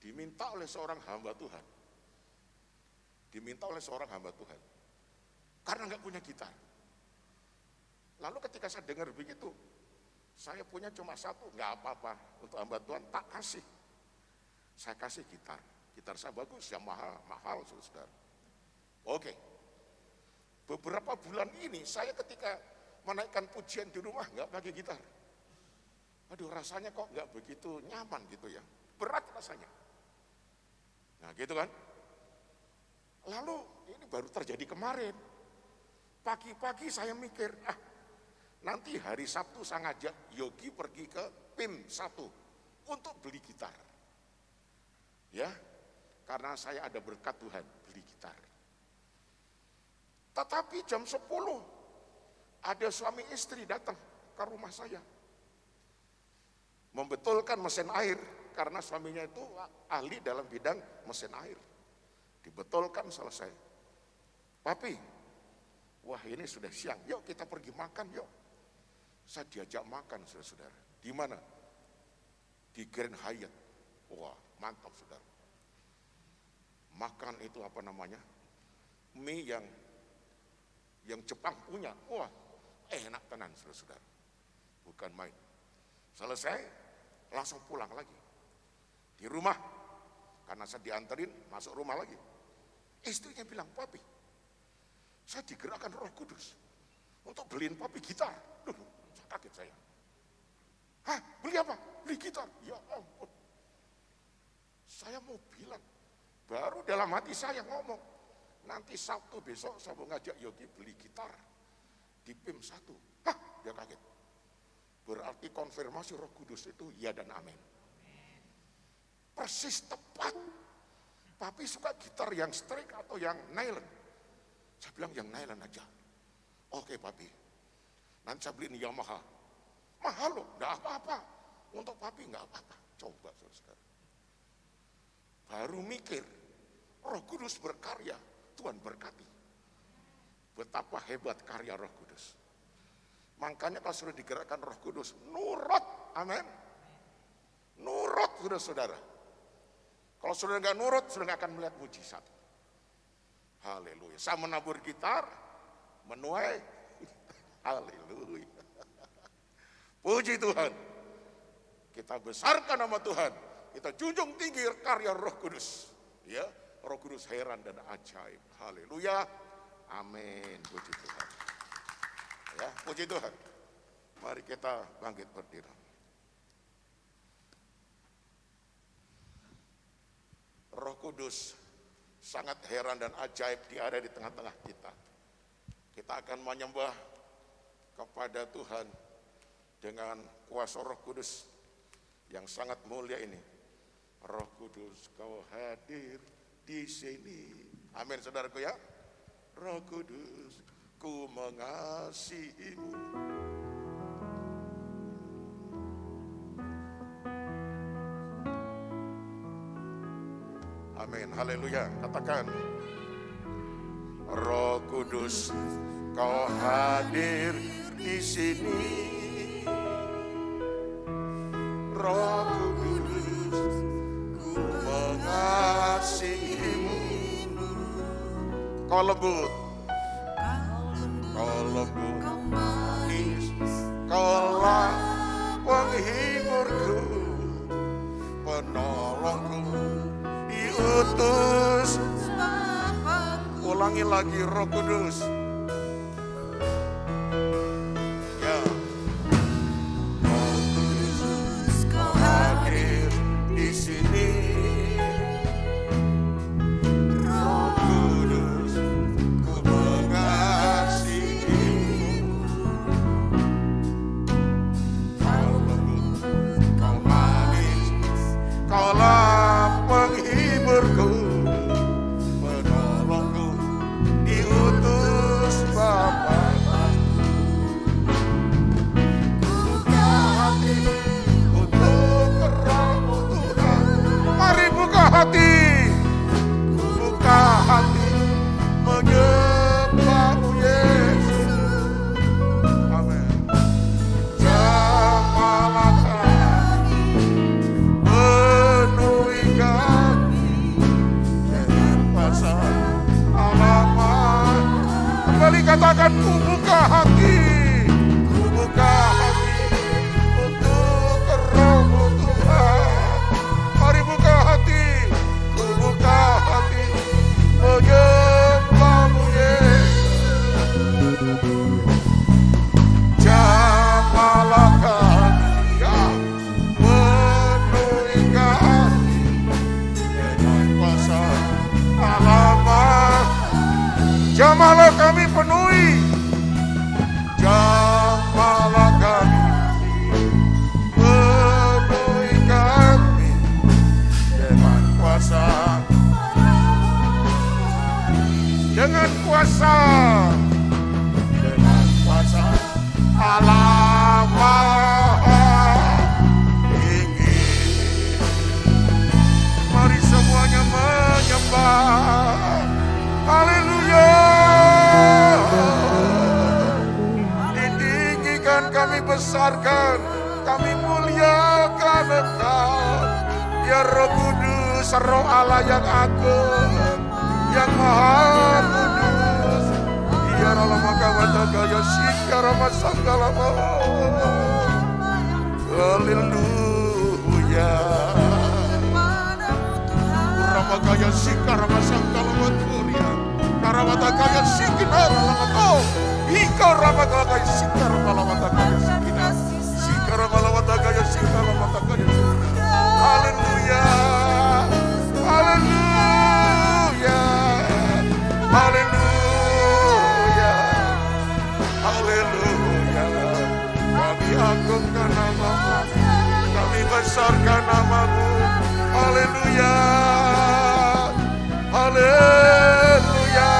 diminta oleh seorang hamba Tuhan. Diminta oleh seorang hamba Tuhan. Karena nggak punya gitar. Lalu ketika saya dengar begitu, saya punya cuma satu, nggak apa-apa, untuk hamba Tuhan tak kasih. Saya kasih gitar. Gitar saya bagus, yang mahal saudara. Oke. Beberapa bulan ini saya ketika menaikkan pujian di rumah nggak pakai gitar. Aduh rasanya kok nggak begitu nyaman gitu ya. Berat rasanya. Nah gitu kan. Lalu ini baru terjadi kemarin. Pagi-pagi saya mikir, nanti hari Sabtu saya ngajak Yogi pergi ke PIM 1 untuk beli gitar. Ya, karena saya ada berkat Tuhan beli gitar. Tetapi jam 10 ada suami istri datang ke rumah saya. Membetulkan mesin air, karena suaminya itu ahli dalam bidang mesin air. Dibetulkan selesai. Papi, Wah ini sudah siang, yuk kita pergi makan yuk. Saya diajak makan saudara-saudara. Di mana? Di Grand Hyatt. Wah mantap saudara. Makan itu apa namanya? Mie yang Jepang punya. Wah enak tenan saudara-saudara. Bukan main. Selesai langsung pulang lagi. Di rumah, karena saya dianterin masuk rumah lagi. Istrinya bilang, papi, saya digerakkan Roh Kudus untuk beliin papi gitar. Duh, kaget saya. Hah, beli apa? Beli gitar. Ya ampun. Saya mau bilang, baru dalam hati saya ngomong, nanti Sabtu besok saya mau ngajak Yogi beli gitar di PIM 1. Hah, dia kaget. Berarti konfirmasi Roh Kudus itu ya dan amin. Persis tepat. Papi suka gitar yang string atau yang nylon? Saya bilang yang nylon aja. Oke papi. Nanti saya beliin Yamaha. Mahal loh, enggak apa-apa. Untuk papi enggak apa-apa. Coba saudara. Baru mikir, Roh Kudus berkarya, Tuhan berkati. Betapa hebat karya Roh Kudus. Makanya kalau sudah digerakkan Roh Kudus, nurut, amin. Nurut saudara-saudara. Kalau sudah nggak nurut, sudah nggak akan melihat mujizat. Haleluya. Saya menabur gitar, menuai. Haleluya. Puji Tuhan. Kita besarkan nama Tuhan. Kita junjung tinggi karya Roh Kudus. Ya, Roh Kudus heran dan ajaib. Haleluya. Amin. Puji Tuhan. Ya, puji Tuhan. Mari kita bangkit berdiri. Roh Kudus sangat heran dan ajaib dia ada di tengah-tengah kita. Kita akan menyembah kepada Tuhan dengan kuasa Roh Kudus yang sangat mulia ini. Roh Kudus kau hadir di sini. Amin saudaraku ya. Roh Kudus ku mengasihimu. Amin, haleluya. Katakan, Roh Kudus, kau hadir di sini. Roh Kudus, ku mengasihimu. Kau lembut, kau lembut, manis, kaulah penghiburku, penolongku. Diutus. Ulangi lagi Roh Kudus. Ya. Roh Kudus kau hadir di sini. Roh Kudus ku mengasihimu. Kau lembut, kau manis, kaulah penghiburku, penolongku, diutus Bapa. Buka hati untuk Roh-Mu Tuhan. Mari buka hati, buka hati menyembah Yesus. Amin. Jamalah kami, penuhi kami dengan pasal alamat. Kembali katakan, ku buka hati untuk Roh-Mu Tuhan. Mari buka hati, ku buka hati menyembah-Mu Yesus. Jamalah kami, ya, penuhi kami dengan pasal alamat. Jamalah kami penuhi, jamalah kami, penuhi kami dengan kuasa, dengan kuasa, dengan kuasa Allah Maha Tinggi. Mari semuanya menyembah. Haleluya. besarkan, kami muliakan Engkau. Ya Roh Kudus, Roh Allah yang agung, yang maha kudus. Ya Rama Kamatagaya Sikara Masanggalama. Haleluya. Ramakaya Sikara Masanggalama Turia. Karamatagaya Sikara Lamako. Ika Ramakaya Sikara Malamatagaya Sikara. Sikara Malamatagaya Sikara Malamatagaya. Haleluya. Haleluya. Haleluya. Haleluya. Kami agungkan nama-Mu, kami besarkan nama-Mu. Haleluya. Haleluya.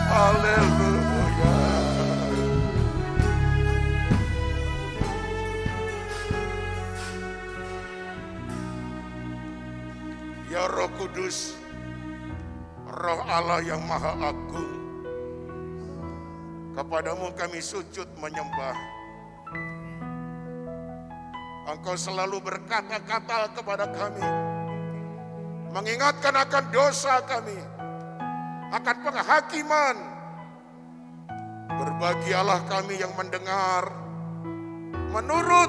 Haleluya. Ya Roh Kudus, Roh Allah yang Maha Agung, kepadamu kami sujud menyembah. Engkau selalu berkata-kata kepada kami, mengingatkan akan dosa kami, akan penghakiman. Berbahagialah kami yang mendengar, menurut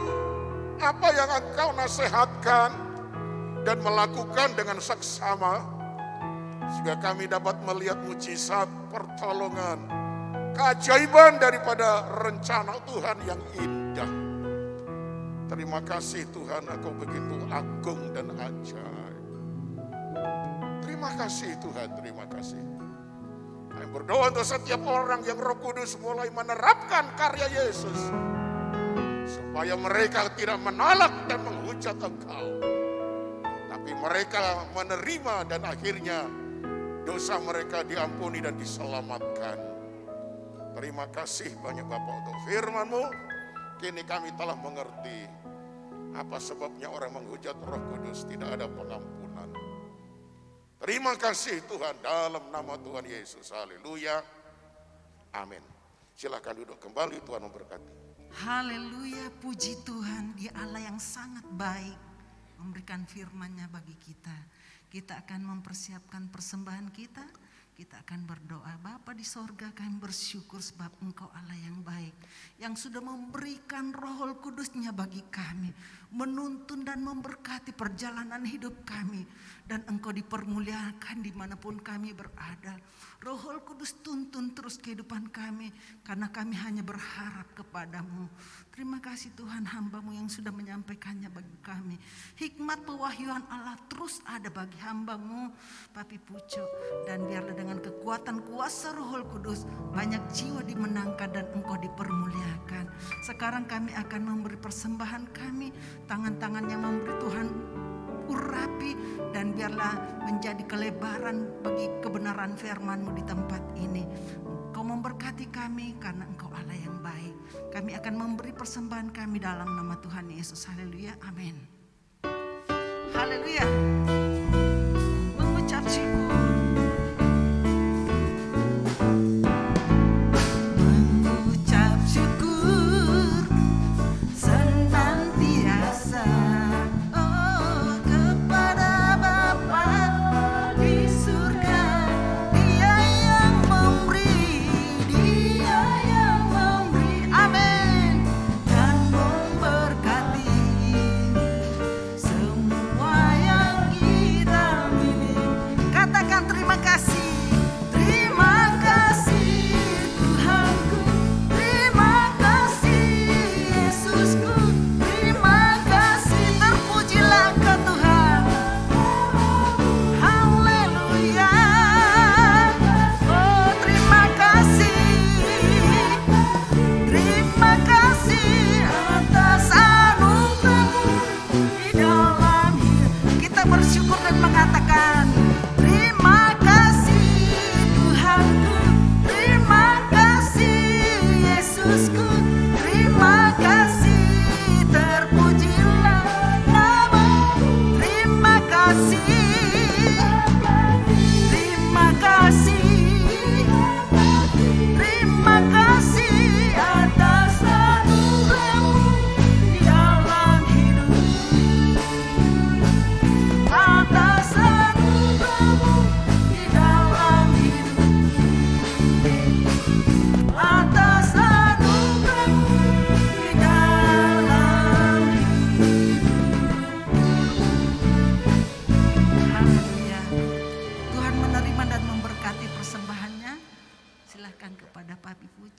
apa yang Engkau nasihatkan, dan melakukan dengan seksama, sehingga kami dapat melihat mujizat, pertolongan, keajaiban daripada rencana Tuhan yang indah. Terima kasih Tuhan, Engkau begitu agung dan ajaib. Terima kasih Tuhan, terima kasih. Kami berdoa untuk setiap orang yang Roh Kudus mulai menerapkan karya Yesus, supaya mereka tidak menolak dan menghujat Engkau, tapi mereka menerima dan akhirnya dosa mereka diampuni dan diselamatkan. Terima kasih banyak Bapak untuk firman-Mu. Kini kami telah mengerti apa sebabnya orang menghujat Roh Kudus tidak ada pengampunan. Terima kasih Tuhan, dalam nama Tuhan Yesus. Haleluya. Amin. Silakan duduk kembali, Tuhan memberkati. Haleluya, puji Tuhan, Dia Allah yang sangat baik, memberikan firman-Nya bagi kita. Kita akan mempersiapkan persembahan kita. Kita akan berdoa. Bapa di sorga, kami bersyukur sebab Engkau Allah yang baik, yang sudah memberikan Roh Kudus-Nya bagi kami, menuntun dan memberkati perjalanan hidup kami, dan Engkau dipermuliakan dimanapun kami berada. Roh Kudus, tuntun terus kehidupan kami, karena kami hanya berharap kepadamu. Terima kasih Tuhan, hamba-Mu yang sudah menyampaikannya bagi kami. Hikmat pewahyuan Allah terus ada bagi hamba-Mu, Papi Pucuk, dan biarlah dengan kekuatan kuasa Roh Kudus banyak jiwa dimenangkan dan Engkau dipermuliakan. Sekarang kami akan memberi persembahan kami, tangan-tangan yang memberi Tuhan urapi, dan biarlah menjadi kelebaran bagi kebenaran firman-Mu di tempat ini. Engkau memberkati kami karena Engkau Allah yang baik. Kami akan memberi persembahan kami dalam nama Tuhan Yesus. Haleluya, amin. Haleluya. Mengucap syukur. Mengucap syukur senantiasa kepada Bapa di surga. Dia yang memberi, amin, dan memberkati semua yang kita miliki. Katakan terima kasih. Terima kasih Tuhanku, terima kasih Yesusku, terima kasih, terpujilah ke Tuhan. Haleluya. Oh, terima kasih. Terima kasih atas anugerah-Mu di dalam hidup. Kita bersyukur dan mengatakan terima kasih Tuhanku, terima kasih Yesusku, terima kasih, terpujilah nama-Mu. Terima kasih, terima kasih, terima kasih atas anugerah-Mu.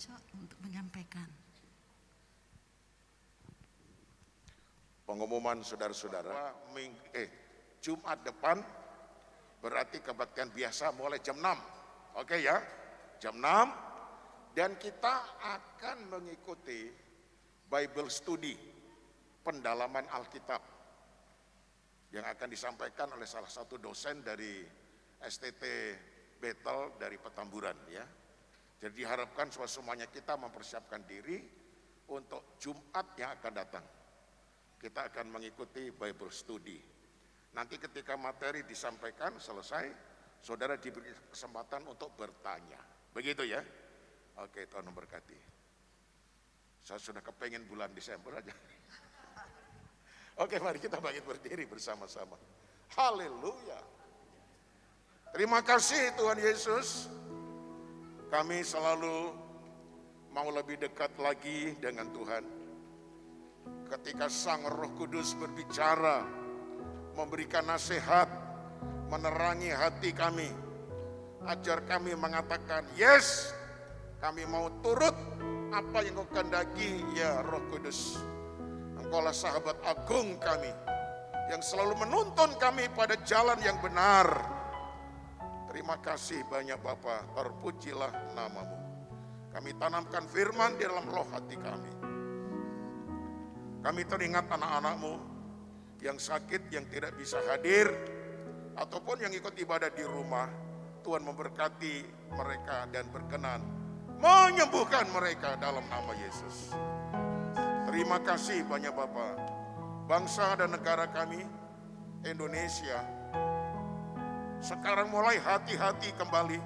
cocok untuk menyampaikan. Pengumuman saudara-saudara, Jumat depan berarti kebaktian biasa mulai jam 6. Oke ya, jam 6. Dan kita akan mengikuti Bible Study, pendalaman Alkitab, yang akan disampaikan oleh salah satu dosen dari STT Bethel dari Petamburan ya. Jadi diharapkan semuanya kita mempersiapkan diri untuk Jumat yang akan datang. Kita akan mengikuti Bible Study. Nanti ketika materi disampaikan selesai, saudara diberi kesempatan untuk bertanya. Begitu ya? Oke, Tuhan memberkati. Saya sudah kepengen bulan Desember aja. Oke, mari kita bangkit berdiri bersama-sama. Haleluya. Terima kasih Tuhan Yesus. Kami selalu mau lebih dekat lagi dengan Tuhan. Ketika Sang Roh Kudus berbicara, memberikan nasihat, menerangi hati kami, ajar kami mengatakan, yes, kami mau turut apa yang Kau kehendaki ya Roh Kudus. Engkaulah sahabat agung kami, yang selalu menuntun kami pada jalan yang benar. Terima kasih banyak Bapa, terpujilah nama-Mu. Kami tanamkan firman di dalam roh hati kami. Kami teringat anak-anak-Mu yang sakit, yang tidak bisa hadir, ataupun yang ikut ibadah di rumah. Tuhan memberkati mereka dan berkenan menyembuhkan mereka dalam nama Yesus. Terima kasih banyak Bapa. Bangsa dan negara kami, Indonesia, sekarang mulai hati-hati kembali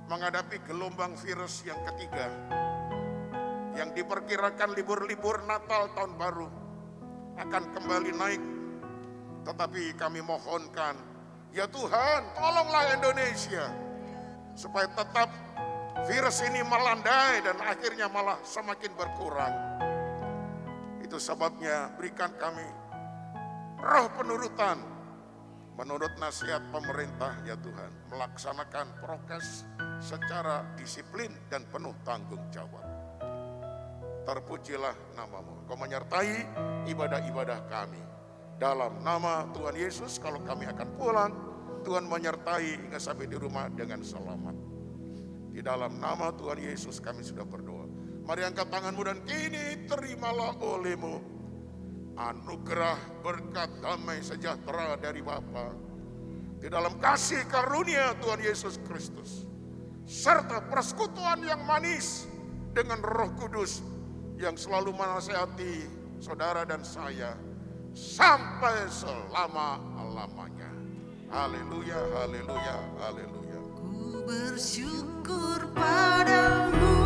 menghadapi gelombang virus yang ketiga, yang diperkirakan libur-libur Natal tahun baru akan kembali naik. Tetapi kami mohonkan, ya Tuhan, tolonglah Indonesia supaya tetap virus ini melandai dan akhirnya malah semakin berkurang. Itu sebabnya berikan kami roh penurutan menurut nasihat pemerintah ya Tuhan, melaksanakan prokes secara disiplin dan penuh tanggung jawab. Terpujilah nama-Mu. Kau menyertai ibadah-ibadah kami. Dalam nama Tuhan Yesus, kalau kami akan pulang, Tuhan menyertai hingga sampai di rumah dengan selamat. Di dalam nama Tuhan Yesus kami sudah berdoa. Mari angkat tanganmu dan kini terimalah oleh-Mu anugerah berkat damai sejahtera dari Bapa di dalam kasih karunia Tuhan Yesus Kristus, serta persekutuan yang manis dengan Roh Kudus yang selalu menasihati saudara dan saya sampai selama-lamanya. Haleluya, haleluya, haleluya. Ku bersyukur padamu